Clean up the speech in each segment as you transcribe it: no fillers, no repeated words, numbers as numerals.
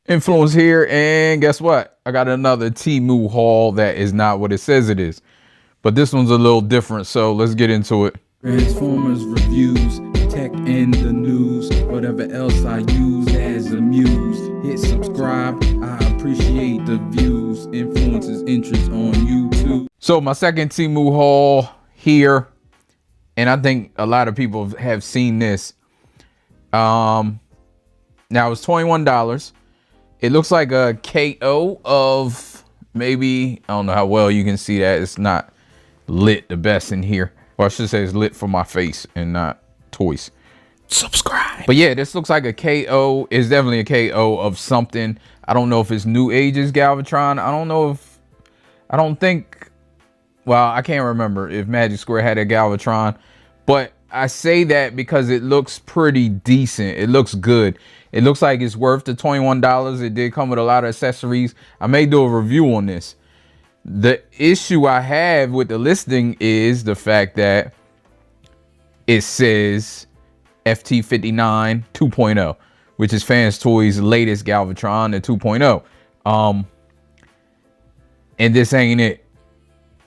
Influence here, and guess what? I got another Temu haul that is not what it says it is, but this one's a little different, so let's get into it. Transformers reviews, tech and the news, whatever else I use as a muse. Hit subscribe, I appreciate the views. Influences interest on YouTube. So my second Temu haul here, and I think a lot of people have seen this. Now it's $21. It looks like a KO of maybe, I don't know how well you can see that. It's not lit the best in here. Or I should say it's lit for my face and not toys. Subscribe. But yeah, this looks like a KO. It's definitely a KO of something. I don't know if it's New Ages Galvatron. I don't think, well, I can't remember if Magic Square had a Galvatron. But I say that because it looks pretty decent. It looks good. It looks like it's worth the $21. It did come with a lot of accessories. I may do a review on this. The issue I have with the listing is the fact that it says FT-59 2.0, which is Fans Toys' latest Galvatron, the 2.0. And this ain't it.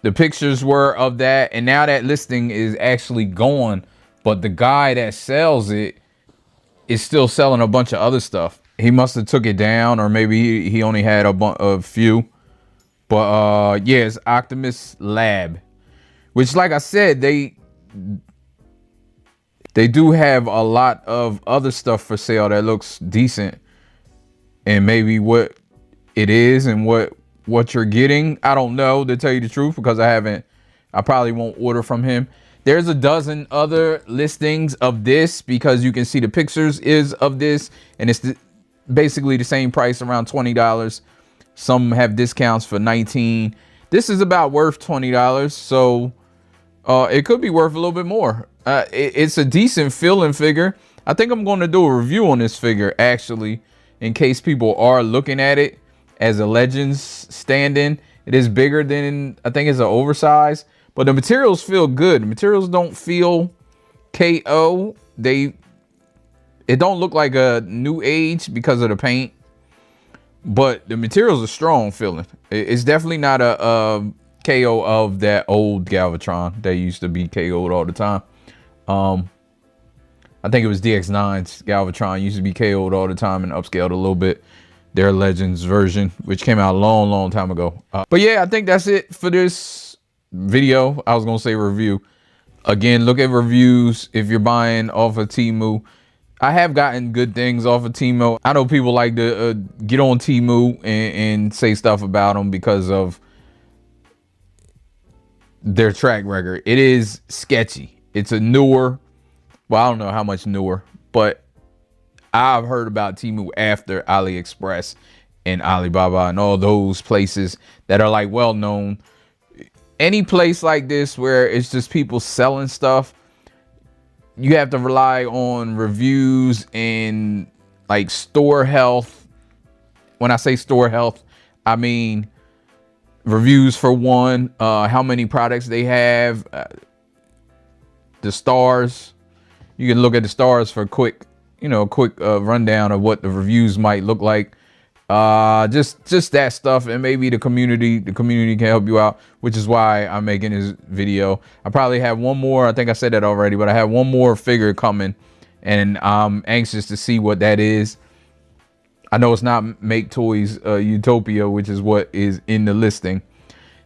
The pictures were of that, and now that listing is actually gone, but the guy that sells it is still selling a bunch of other stuff. He must have took it down, or maybe he only had a few. But yeah, it's Optimus Lab, which, like I said, they do have a lot of other stuff for sale that looks decent. And maybe what it is and what you're getting, I don't know, to tell you the truth, because I probably won't order from him. There's a dozen other listings of this, because you can see the pictures is of this, and it's basically the same price, around $20. Some have discounts for $19. This is about worth $20, so it could be worth a little bit more. It's a decent feeling figure. I think I'm going to do a review on this figure, actually, in case people are looking at it as a Legends stand-in. It is bigger than, I think it's an oversized, but the materials feel good. The materials don't feel KO. It don't look like a New Age because of the paint, but the materials are strong feeling. It's definitely not a KO of that old Galvatron that used to be KO'd all the time. I think it was DX9's Galvatron used to be KO'd all the time and upscaled a little bit. Their Legends version, which came out a long time ago. But yeah, I think that's it for this video. I was gonna say review. Again, look at reviews if you're buying off of Temu. I have gotten good things off of Temu. I know people like to get on Temu and say stuff about them because of their track record. It is sketchy. It's a newer, well, I don't know how much newer, but I've heard about Temu after AliExpress and Alibaba and all those places that are like well known. Any place like this where it's just people selling stuff, you have to rely on reviews and like store health. When I say store health, I mean reviews for one, how many products they have, the stars. You can look at the stars for a quick rundown of what the reviews might look like. Just that stuff, and maybe the community can help you out, which is why I'm making this video. I probably have one more, I think I said that already, but I have one more figure coming, and I'm anxious to see what that is. I know it's not Make Toys Utopia, which is what is in the listing.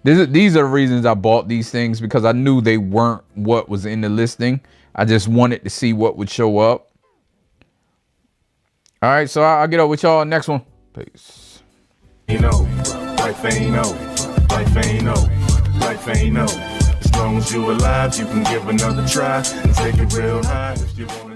These are the reasons I bought these things, because I knew they weren't what was in the listing. I just wanted to see what would show up. All right, so I'll get up with y'all next one. Peace. Life ain't no. As long as you alive, you can give another try and take it real high if you want.